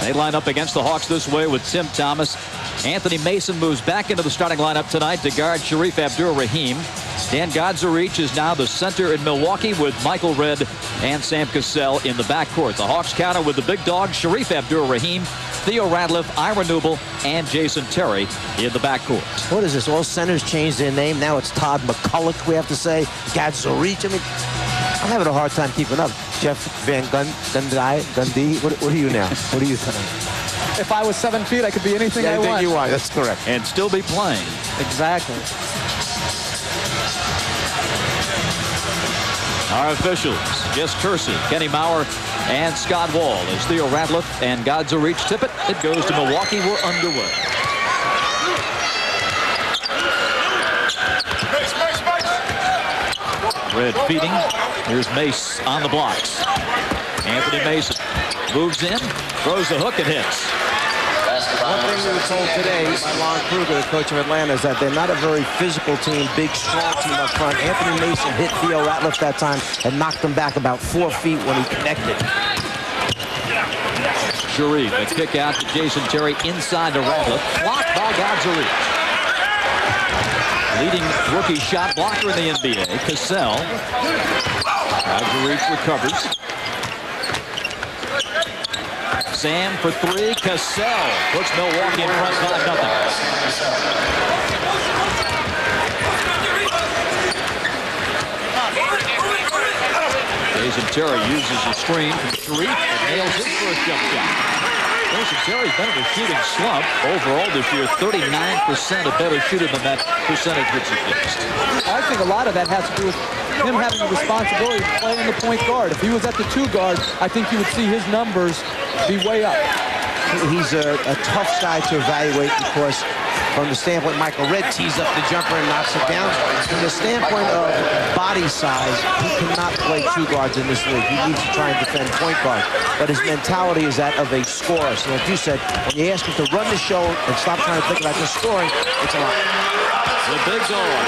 They line up against the Hawks this way with Tim Thomas. Anthony Mason moves back into the starting lineup tonight to guard Sharif Abdur-Rahim. Dan Godzarich is now the center in Milwaukee with Michael Redd and Sam Cassell in the backcourt. The Hawks counter with the big dogs, Sharif Abdur-Rahim, Theo Radliff, Ira Newble, and Jason Terry in the backcourt. What is this? All centers changed their name. Now it's Todd McCulloch, we have to say. Godzarich. I mean, I'm having a hard time keeping up. Jeff Van Gundy. What are you now? What are you tonight? If I was 7 feet, I could be anything I want. You are. That's correct. And still be playing. Exactly. Our officials, Jess Kersey, Kenny Maurer, and Scott Wall. As Theo Radliff and Godzarich tip it, it goes to Milwaukee. We're underway. Red feeding. Here's Mace on the blocks. Anthony Mason moves in, throws the hook and hits. One thing we were told today by Lon Kruger, the coach of Atlanta, is that they're not a very physical team, big, strong team up front. Anthony Mason hit Theo Radliff that time and knocked him back about 4 feet when he connected. Sharif, a kick out to Jason Terry inside to Radliff. Blocked by Godzarich. Leading rookie shot blocker in the NBA, Cassell. Godzarich recovers. Sam for three. Cassell puts Milwaukee in front 5-0. Jason Terry uses the screen from Sharif and nails his first jump shot. Jason Terry's been in a shooting slump overall this year. 39% a better shooter than that percentage would suggest. I think a lot of that has to do with him having the responsibility of playing the point guard. If he was at the 2 guard, I think you would see his numbers be way up. He's a tough guy to evaluate because from the standpoint, Michael Redd tees up the jumper and knocks it down. From the standpoint of body size, he cannot play 2 guards in this league. He needs to try and defend point guard. But his mentality is that of a scorer. So like you said, when you ask him to run the show and stop trying to think about just scoring, it's a lot. The big dog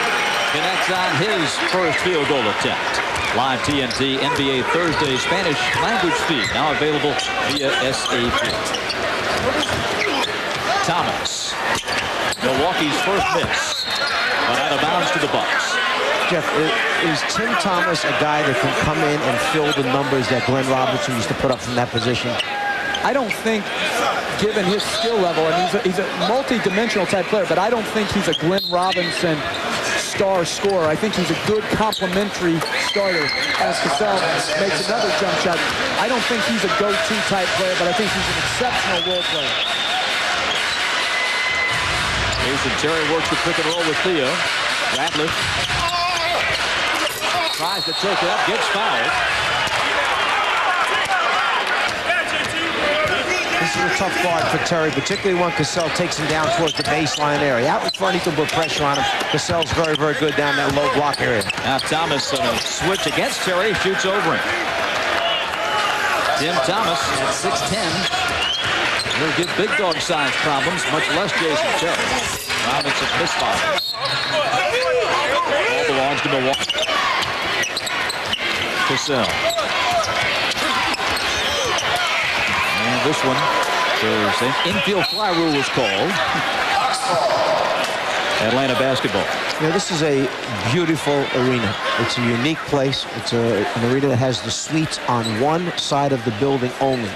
connects on his first field goal attempt. Live TNT NBA Thursday Spanish language feed now available via SAP. Thomas. Milwaukee's first miss, but out of bounds to the Bucks. Jeff, is Tim Thomas a guy that can come in and fill the numbers that Glenn Robinson used to put up from that position? I don't think, given his skill level, and he's a multi-dimensional type player, but I don't think he's a Glenn Robinson star scorer. I think he's a good complementary starter. As Cassell makes another jump shot, I don't think he's a go-to type player, but I think he's an exceptional role player. Jason Terry works the pick and roll with Theo. Radliff tries to take it up, gets fouled. This is a tough guard for Terry, particularly when Cassell takes him down towards the baseline area. Out in front, he can put pressure on him. Cassell's very, very good down that low block area. Now Thomas on a switch against Terry, shoots over him. Tim Thomas at 6'10". He'll give big dog size problems, much less Jason Terry. Robinson misfires. Ball belongs to Milwaukee. Cassell. And this one, there's an infield fly rule was called. Atlanta basketball. You know, this is a beautiful arena. It's a unique place. It's an arena that has the suites on one side of the building only.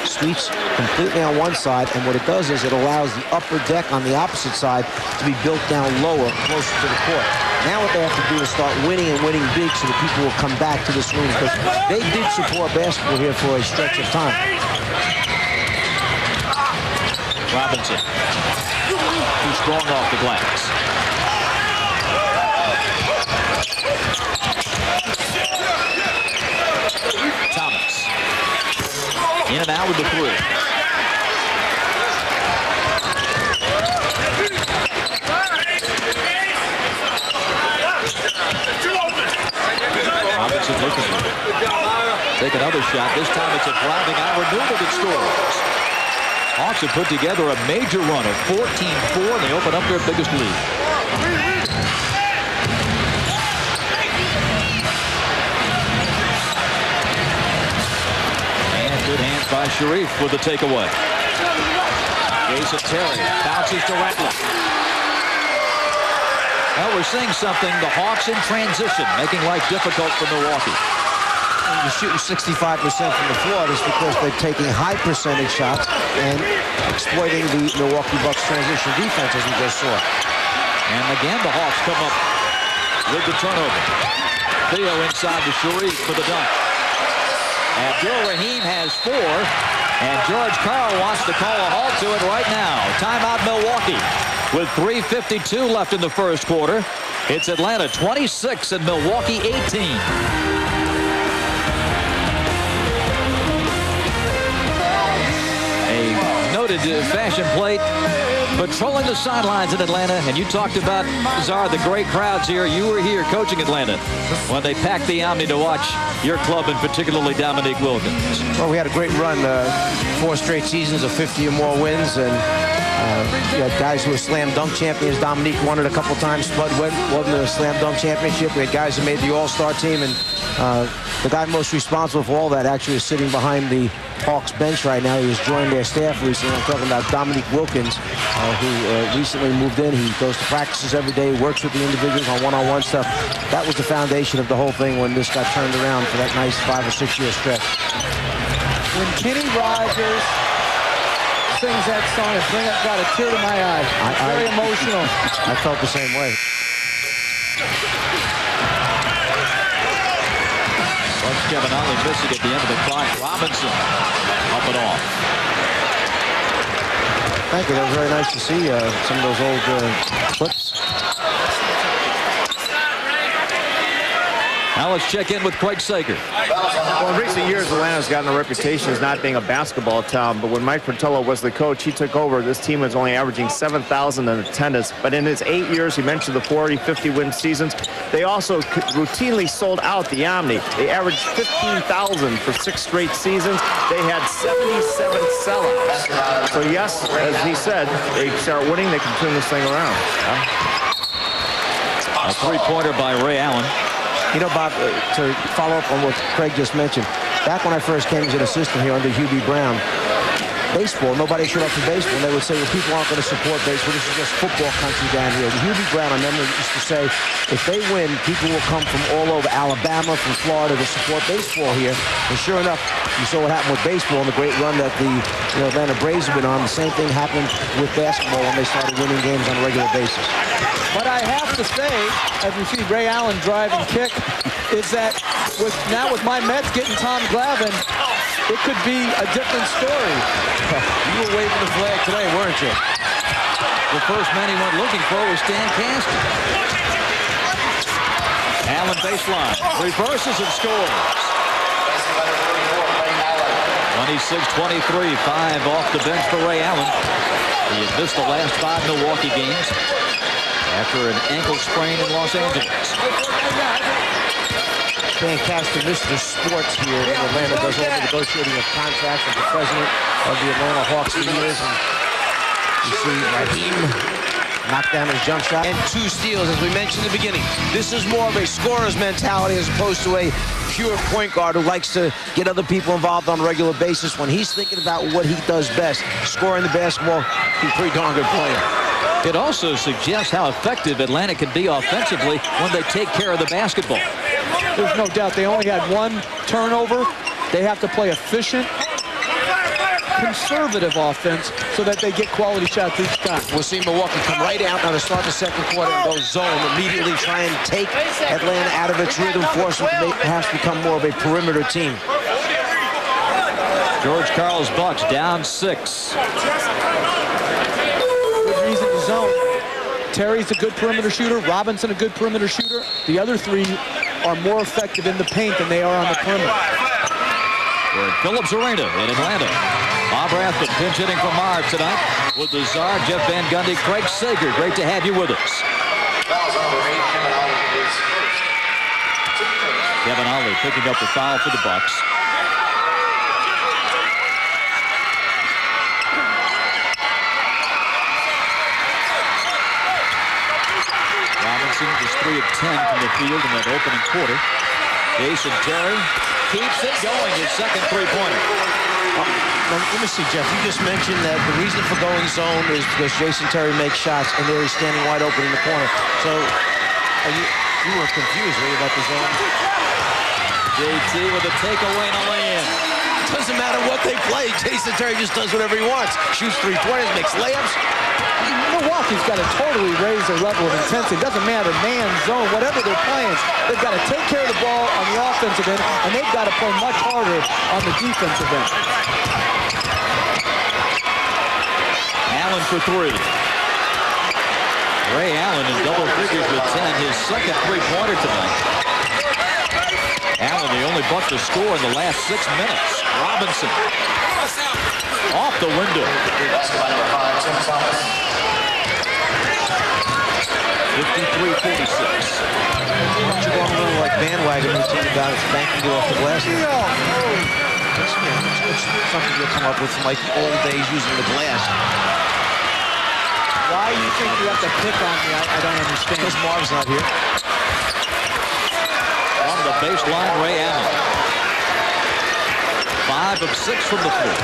Suites completely on one side, and what it does is it allows the upper deck on the opposite side to be built down lower, closer to the court. Now what they have to do is start winning and winning big so that people will come back to this arena, because they did support basketball here for a stretch of time. Robinson, too strong off the glass. Thomas. In and out with the 3. Robinson looking to take another shot. This time it's a driving Ira Newble that scores. Hawks have put together a major run of 14-4, and they open up their biggest lead. Good hands by Sharif with the takeaway. Jason Terry bounces to Rattler. Well, we're seeing something. The Hawks in transition, making life difficult for Milwaukee. You're shooting 65% from the floor. That's because they're taking high percentage shots and exploiting the Milwaukee Bucks transition defense, as we just saw. And again, the Hawks come up with the turnover. Theo inside to Sharif for the dunk. Abdul-Rahim has 4, and George Karl wants to call a halt to it right now. Timeout Milwaukee with 3:52 left in the first quarter. It's Atlanta 26 and Milwaukee 18. A noted fashion plate patrolling the sidelines in Atlanta, and you talked about, Czar, the great crowds here. You were here coaching Atlanta when they packed the Omni to watch your club, and particularly Dominique Wilkins. Well, we had a great run, 4 straight seasons of 50 or more wins, and you had guys who were slam dunk champions. Dominique won it a couple times. Spud won the slam dunk championship. We had guys who made the all-star team, and the guy most responsible for all that actually is sitting behind the Hawks bench right now. He was joined their staff recently. I'm talking about Dominique Wilkins, who recently moved in. He goes to practices every day, works with the individuals on one-on-one stuff. That was the foundation of the whole thing when this got turned around for that nice 5 or 6 year stretch. When Kenny Rogers sings that song, it got a tear to my eye. Very emotional. I felt the same way. Kevin Ollie missing at the end of the clock. Robinson up and off. Thank you. That was very nice to see some of those old clips. Now let's check in with Craig Sager. Well, in recent years, Atlanta's gotten a reputation as not being a basketball town, but when Mike Fratello was the coach, he took over. This team was only averaging 7,000 in attendance, but in his 8 years, he mentioned the 40, 50-win seasons. They also routinely sold out the Omni. They averaged 15,000 for 6 straight seasons. They had 77 sellouts. So yes, as he said, they start winning, they can turn this thing around. A three-pointer by Ray Allen. You know, Bob, to follow up on what Craig just mentioned, back when I first came as an assistant here under Hugh B. Brown, baseball, nobody showed up for baseball. And they would say, well, people aren't going to support baseball. This is just football country down here. Hugh B. Brown, I remember, used to say, if they win, people will come from all over Alabama, from Florida to support baseball here. And sure enough, you saw what happened with baseball and the great run that the Atlanta Braves have been on. The same thing happened with basketball when they started winning games on a regular basis. But I have to say, as we see Ray Allen drive and kick, is that now with my Mets getting Tom Glavine, it could be a different story. You were waving the flag today, weren't you? The first man he went looking for was Stan Kasten. Allen baseline, reverses and scores. 26-23, 5 off the bench for Ray Allen. He had missed the last 5 Milwaukee games after an ankle sprain in Los Angeles. Stan Kasten, Mr. Sports here in Atlanta, does all the negotiating of contracts with the president of the Atlanta Hawks for years. And you see Raheem knock down his jump shot. And 2 steals, as we mentioned in the beginning. This is more of a scorer's mentality as opposed to a pure point guard who likes to get other people involved on a regular basis. When he's thinking about what he does best, scoring the basketball, he's a pretty darn good player. It also suggests how effective Atlanta can be offensively when they take care of the basketball. There's no doubt they only had 1 turnover. They have to play efficient, conservative offense so that they get quality shots each time. We'll see Milwaukee come right out now to start the second quarter and go zone, immediately try and take Atlanta out of its rhythm, force them to perhaps become more of a perimeter team. George Karl's Bucks down 6. Good reason to zone. Terry's a good perimeter shooter. Robinson a good perimeter shooter. The other 3 are more effective in the paint than they are on the perimeter. We're at Phillips Arena in Atlanta. Bob Rathman pinch hitting for Marv tonight with the Czar, Jeff Van Gundy, Craig Sager. Great to have you with us. Kevin Ollie picking up the foul for the Bucks. Robinson was 3 of 10 from the field in that opening quarter. Jason Terry keeps it going, his second three-pointer. Now let me see, Jeff. You just mentioned that the reason for going zone is because Jason Terry makes shots, and there he's standing wide open in the corner. So you were confused, really, about the zone? JT with a takeaway and a lay-in. Doesn't matter what they play. Jason Terry just does whatever he wants. Shoots three-pointers, makes layups. Milwaukee's got to totally raise their level of intensity. It doesn't matter, man, zone, whatever they're playing. They've got to take care of the ball on the offensive end, and they've got to play much harder on the defensive end. Allen for three. Ray Allen in double figures with 10, his second three-pointer tonight. Allen, the only buck to score in the last 6 minutes. Robinson off the window. 53-46. Why don't you go on a little like bandwagon routine about it, banking it off the glass? It's something you'll come up with from like the old days using the glass. Why do you think you have to pick on me? I don't understand. Because Marv's not here. On the baseline, Ray Allen. 5 of 6 from the floor.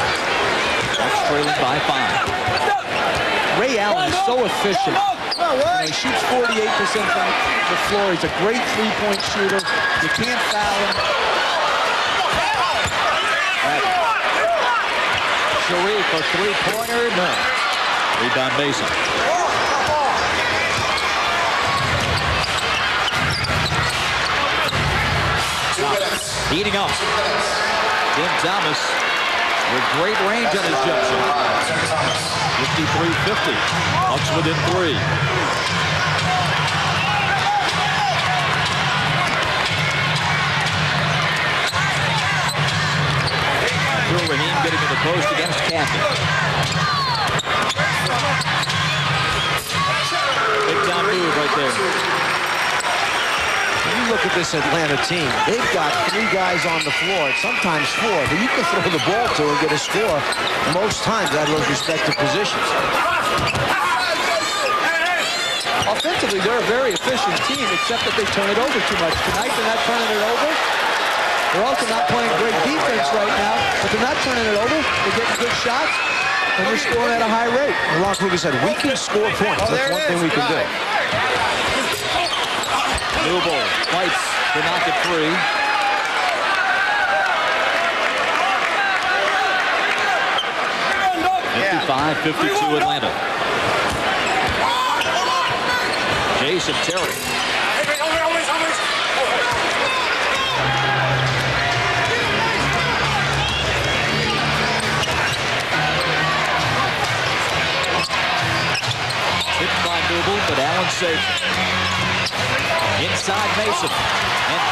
Bucks trailing by 5. Ray Allen is so efficient. He shoots 48% from the floor. He's a great three-point shooter. You can't foul him. Sharif, a three-pointer, no. Rebound Mason. Heating up. Tim Thomas with great range on his jump shot. 53-50. Bucks within 3. Raheem getting in the post against Cathy. Big time move right there. When you look at this Atlanta team, they've got 3 guys on the floor, sometimes 4, that you can throw the ball to and get a score most times out of those respective positions. Offensively, they're a very efficient team, except that they turn it over too much. Tonight, they're not turning it over. They're also not playing great defense right now, but they're not turning it over. They're getting good shots, and they're scoring at a high rate. And Lon Kruger said, we can score points. That's one thing we can do. Newell fights to knock it free. Yeah. 55-52 Atlanta. Jason Terry. Hit by Newell, but Allen saves it. Inside Mason. And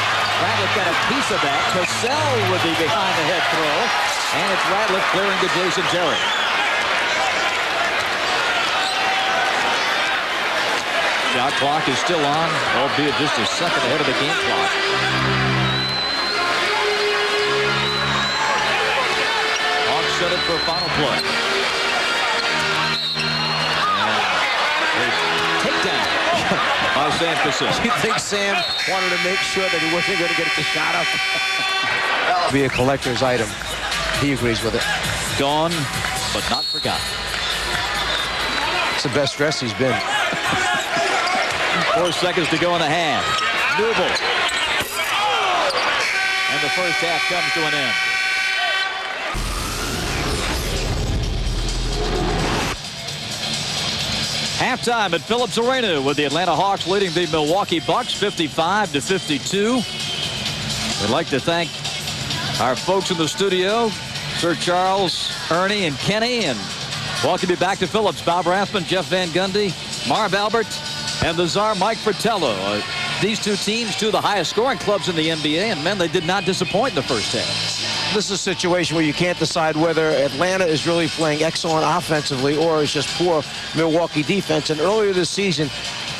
Radliff got a piece of that. Cassell with the behind-the-head throw. And it's Radliff clearing to Jason Terry. Shot clock is still on, albeit just a second ahead of the game clock. Hawks set it for a final play. And takedown by Sam Cassell. You think Sam wanted to make sure that he wasn't going to get the shot up? Be a collector's item. He agrees with it. Gone, but not forgotten. It's the best dress he's been. 4 seconds to go in the half. Newell. And the first half comes to an end. Halftime at Phillips Arena with the Atlanta Hawks leading the Milwaukee Bucks 55-52. We'd like to thank our folks in the studio, Sir Charles, Ernie, and Kenny, and welcome you back to Phillips. Bob Rathman, Jeff Van Gundy, Marv Albert, and the czar Mike Fratello. These two teams, two of the highest scoring clubs in the NBA, and men, they did not disappoint in the first half. This is a situation where you can't decide whether Atlanta is really playing excellent offensively or is just poor Milwaukee defense. And earlier this season,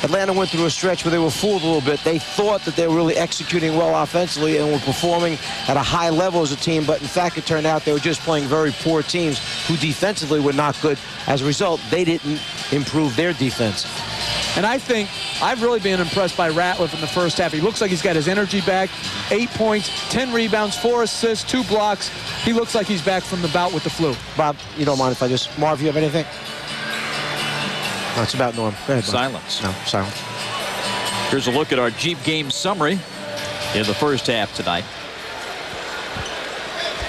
Atlanta went through a stretch where they were fooled a little bit. They thought that they were really executing well offensively and were performing at a high level as a team, but in fact it turned out they were just playing very poor teams who defensively were not good. As a result, they didn't improve their defense. And I think I've really been impressed by Ratliff in the first half. He looks like he's got his energy back. 8 points, 10 rebounds, 4 assists, 2 blocks. He looks like he's back from the bout with the flu. Bob, you don't mind if I just... Marv, you have anything? No, it's about Norm. Go ahead, Bob. Silence. No, silence. Here's a look at our Jeep game summary in the first half tonight.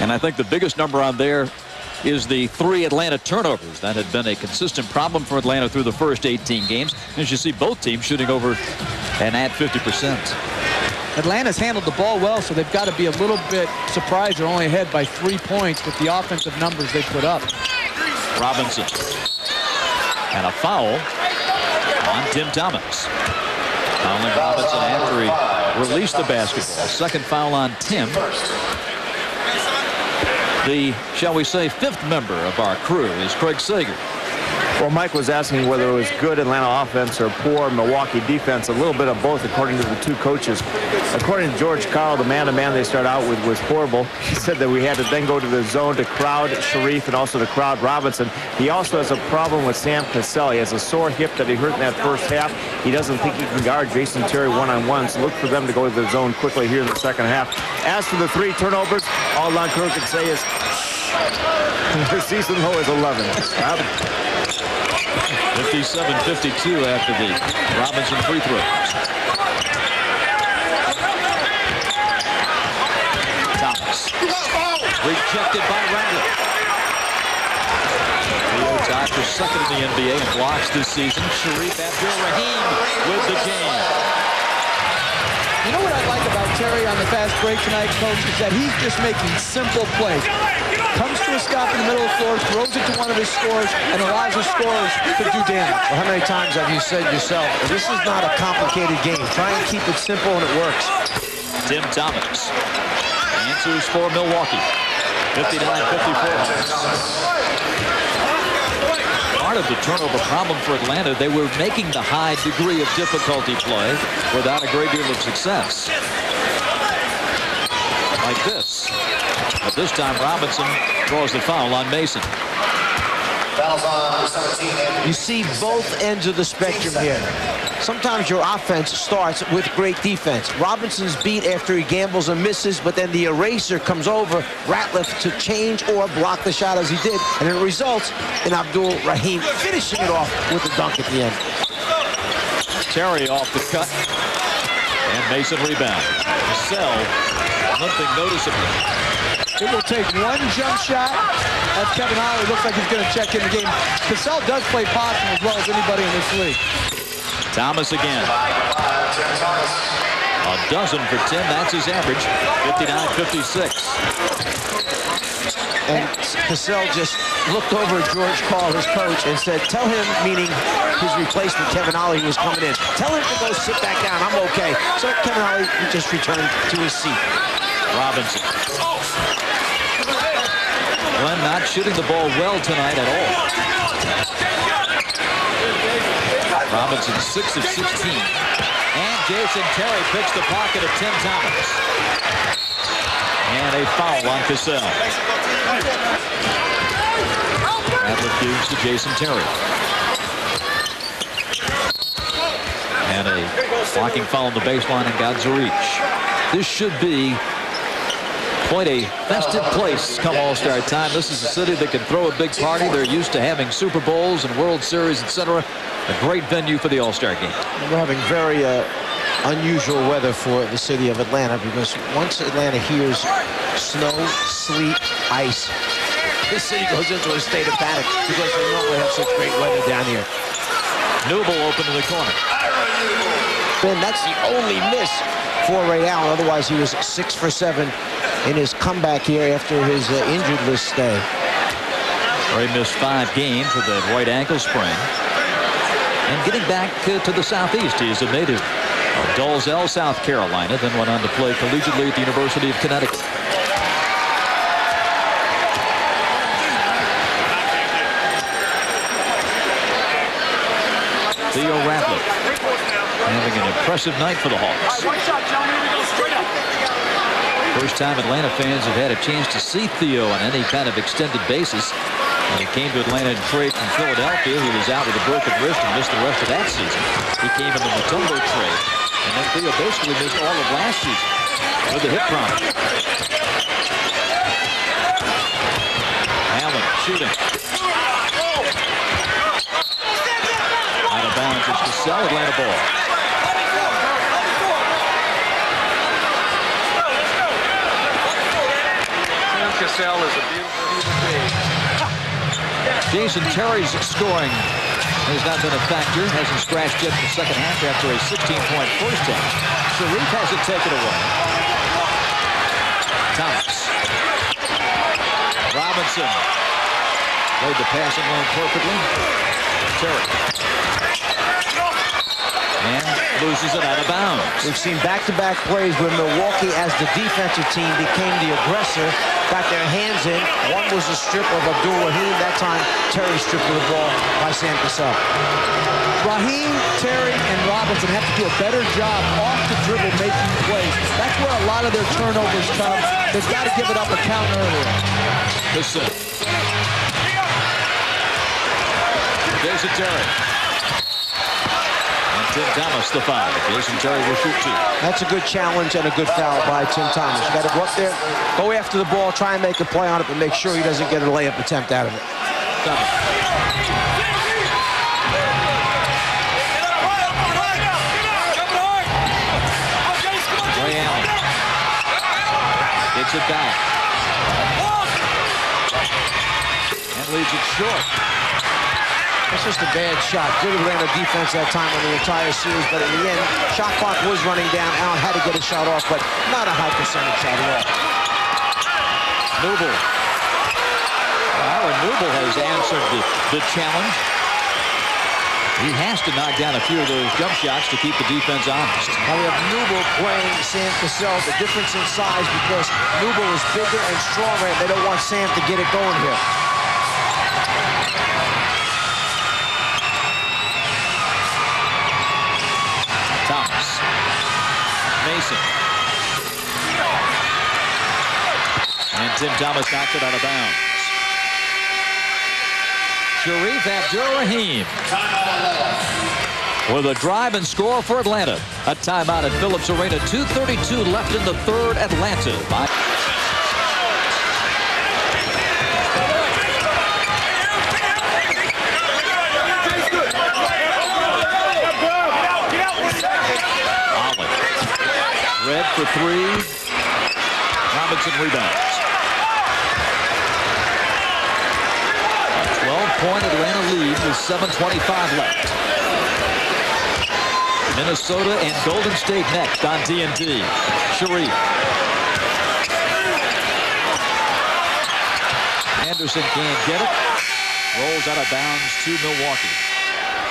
And I think the biggest number on there is the 3 Atlanta turnovers. That had been a consistent problem for Atlanta through the first 18 games. As you see, both teams shooting over and at 50%. Atlanta's handled the ball well, so they've got to be a little bit surprised they're only ahead by 3 points with the offensive numbers they put up. Robinson. And a foul on Tim Thomas. Fouling Robinson after he released the basketball. Second foul on Tim. The, shall we say, 5th member of our crew is Craig Sager. Well, Mike was asking whether it was good Atlanta offense or poor Milwaukee defense. A little bit of both, according to the 2 coaches. According to George Karl, the man-to-man they start out with was horrible. He said that we had to then go to the zone to crowd Sharif and also to crowd Robinson. He also has a problem with Sam Cassell. He has a sore hip that he hurt in that first half. He doesn't think he can guard Jason Terry one-on-one, so look for them to go to the zone quickly here in the second half. As for the 3 turnovers, all Lon Crew can say is their season low is 11. 57-52 after the Robinson free throw. Thomas. Rejected by Randall. Theo tied for 2nd in the NBA in blocks this season. Sharif Abdul-Rahim with the game. You know what I like about Terry on the fast break tonight, Coach, is that he's just making simple plays. Comes to a stop in the middle of the floor, throws it to one of his scorers, and allows his scorers to do damage. Well, how many times have you said yourself, this is not a complicated game. Try and keep it simple, and it works. Tim Thomas answers for Milwaukee. 59-54. Part of the turnover problem for Atlanta, they were making the high degree of difficulty play without a great deal of success. Like this. But this time Robinson draws the foul on Mason. You see both ends of the spectrum here. Sometimes your offense starts with great defense. Robinson's beat after he gambles and misses, but then the eraser comes over Ratliff to change or block the shot as he did, and it results in Abdul-Rahim finishing it off with the dunk at the end. Terry off the cut, and Mason rebound. Cassell limping noticeably. It will take one jump shot at Kevin Ollie. Looks like he's going to check in the game. Cassell does play possum as well as anybody in this league. Thomas again. A dozen for Tim. That's his average. 59-56. And Cassell just looked over at George Karl, his coach, and said, tell him, meaning his replacement, Kevin Ollie, who was coming in, tell him to go sit back down. I'm okay. So Kevin Ollie just returned to his seat. Robinson. Glenn not shooting the ball well tonight at all. Robinson 6 of 16. And Jason Terry picks the pocket of Tim Thomas. And a foul on Cassell. That refused to Jason Terry. And a blocking foul on the baseline and God's reach. This should be quite a festive place come All-Star time. This is a city that can throw a big party. They're used to having Super Bowls and World Series, etc. A great venue for the All-Star game. We're having very unusual weather for the city of Atlanta, because once Atlanta hears snow, sleet, ice, this city goes into a state of panic because they normally have such great weather down here. Newble open in the corner. Ben, that's the only miss for Ray Allen. Otherwise, he was 6 for 7 in his comeback here after his injured list stay. Ray missed 5 games with a right ankle sprain. And getting back to the Southeast, he is a native of Dalzell, South Carolina, then went on to play collegiately at the University of Connecticut. Theo Ratliff having an impressive night for the Hawks. First time Atlanta fans have had a chance to see Theo on any kind of extended basis. When he came to Atlanta in trade from Philadelphia, he was out with a broken wrist and missed the rest of that season. He came in the Mutombo trade, and then Theo basically missed all of last season. with the hit promise. Allen shooting. Out of bounds is Cassell. Atlanta ball. Cassell is a beautiful human being. Jason Terry's scoring has not been a factor. Hasn't scratched yet in the second half after a 16-point first half. Sharif has it taken away. Thomas. Robinson. Played the passing lane perfectly. Terry. And loses it out of bounds. We've seen back-to-back plays where Milwaukee, as the defensive team, became the aggressor, got their hands in. One was a strip of Abdul-Rahim. That time, Terry stripped the ball by Sam Cassell. Raheem, Terry, and Robinson have to do a better job off the dribble making plays. That's where a lot of their turnovers come. They've got to give it up a count earlier. Listen. Jason Terry. And Tim Thomas the foul. Jason Terry will shoot two. That's a good challenge and a good foul by Tim Thomas. You got to go up there, go after the ball, try and make a play on it, but make sure he doesn't get a layup attempt out of it. Thomas. Ray Allen. Gets it back. And leaves it short. It's just a bad shot. Good Atlanta defense that time on the entire series, but in the end, shot clock was running down. Allen had to get a shot off, but not a high percentage shot at all. Newble. Aaron Newble has answered the challenge. He has to knock down a few of those jump shots to keep the defense honest. Now we have Newble playing Sam Cassell. The difference in size because Newble is bigger and stronger, and they don't want Sam to get it going here. Thomas. Mason. And Tim Thomas knocks it out of bounds. Sharif Abdur-Rahim with a drive and score for Atlanta. A timeout at Phillips Arena. 2:32 left in the third. Atlanta. Red for three. Robinson rebounds. 12-point Atlanta lead with 7:25 left. Minnesota and Golden State next on TNT. Sharif. Anderson can't get it. Rolls out of bounds to Milwaukee.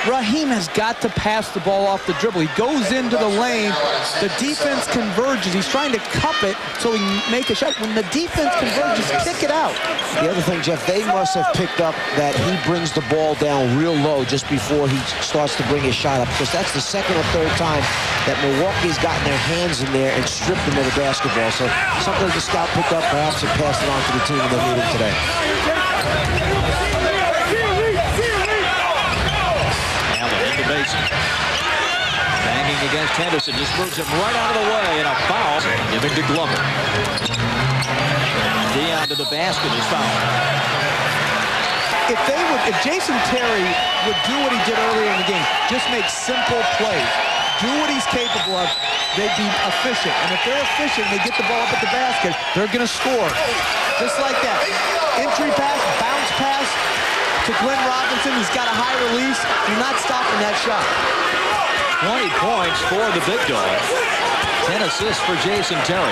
Raheem has got to pass the ball off the dribble. He goes into the lane. The defense converges. He's trying to cup it so he can make a shot. When the defense converges, kick it out. The other thing, Jeff, they must have picked up that he brings the ball down real low just before he starts to bring his shot up, because that's the second or third time that Milwaukee's gotten their hands in there and stripped him of the basketball. So something the scout picked up, perhaps, and passed it on to the team in the meeting today. Mason. Banging against Henderson. Just moves him right out of the way, and a foul giving to Glover. Dion to the basket is fouled. If Jason Terry would do what he did earlier in the game, just make simple plays, do what he's capable of, they'd be efficient. And if they're efficient, they get the ball up at the basket, they're going to score. Just like that. Entry pass, bounce pass to Glenn Robinson. He's got a high release. You're not stopping that shot. 20 points for the big dog. 10 assists for Jason Terry.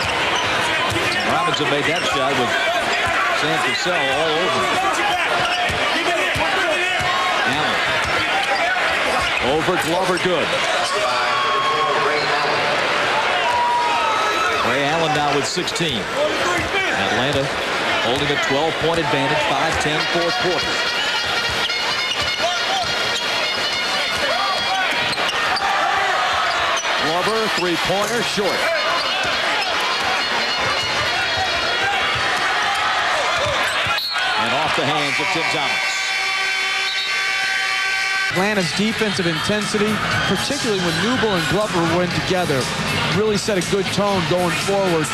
Robinson made that shot with Sam Cassell all over him. Allen. Over Glover, good. Ray Allen now with 16. Atlanta holding a 12-point advantage, 5:10 fourth quarter. Glover, three-pointer, short. And off the hands of Tim Thomas. Atlanta's defensive intensity, particularly when Newble and Glover were in together, really set a good tone going forward.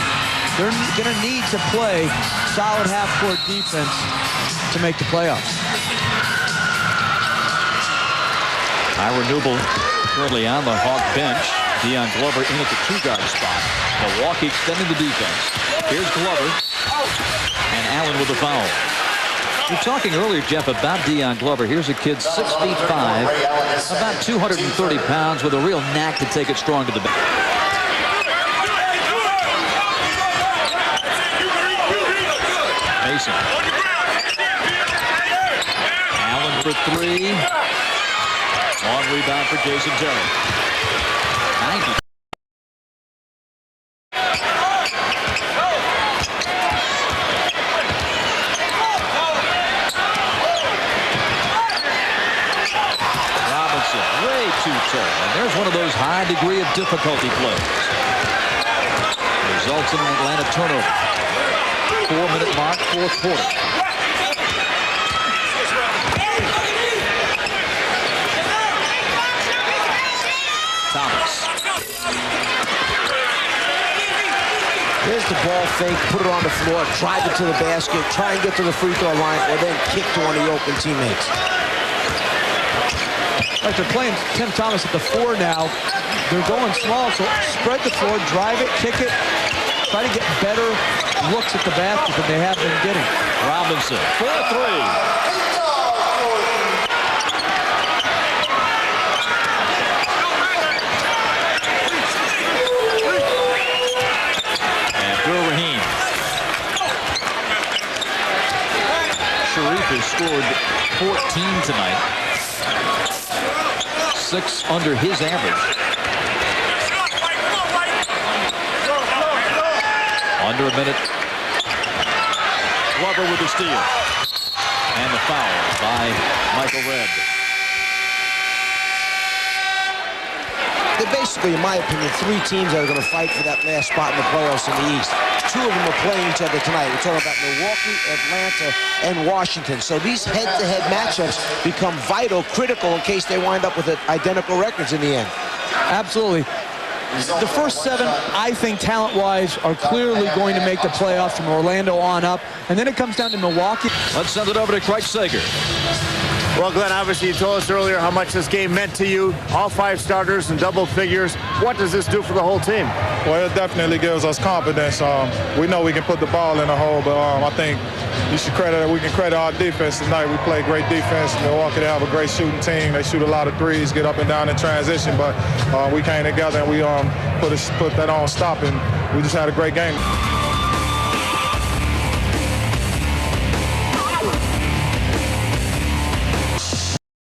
They're going to need to play solid half-court defense to make the playoffs. Ira Newble currently on the Hawk bench. Dion Glover in at the 2-guard spot. Milwaukee extending the defense. Here's Glover. And Allen with the foul. We were talking earlier, Jeff, about Dion Glover. Here's a kid 6'5", about 230 pounds, with a real knack to take it strong to the back. Mason. Allen for 3. Long rebound for Jason Terry. 90. Robinson, way too tall. And there's one of those high degree of difficulty plays. Results in an Atlanta turnover. 4-minute mark, fourth quarter. Thomas. There's the ball fake, put it on the floor, drive it to the basket, try and get to the free throw line, or then kick to one of the open teammates. Like they're playing Tim Thomas at the 4 now. They're going small, so spread the floor, drive it, kick it, try to get better looks at the basket than they have been getting. Robinson, 4-3. Has scored 14 tonight. 6 under his average. Under a minute. Glover with the steal. And the foul by Michael Redd. They're basically, in my opinion, 3 teams that are going to fight for that last spot in the playoffs in the East. 2 of them are playing each other tonight. We're talking about Milwaukee, Atlanta, and Washington. So these head-to-head matchups become vital, critical, in case they wind up with identical records in the end. Absolutely. The first 7, I think, talent-wise, are clearly going to make the playoffs from Orlando on up. And then it comes down to Milwaukee. Let's send it over to Craig Sager. Well, Glenn, obviously you told us earlier how much this game meant to you. All 5 starters in double figures. What does this do for the whole team? Well, it definitely gives us confidence. We know we can put the ball in the hole, but I think we can credit our defense tonight. We play great defense. Milwaukee, they have a great shooting team. They shoot a lot of threes, get up and down in transition, but we came together and we put that on stop, and we just had a great game.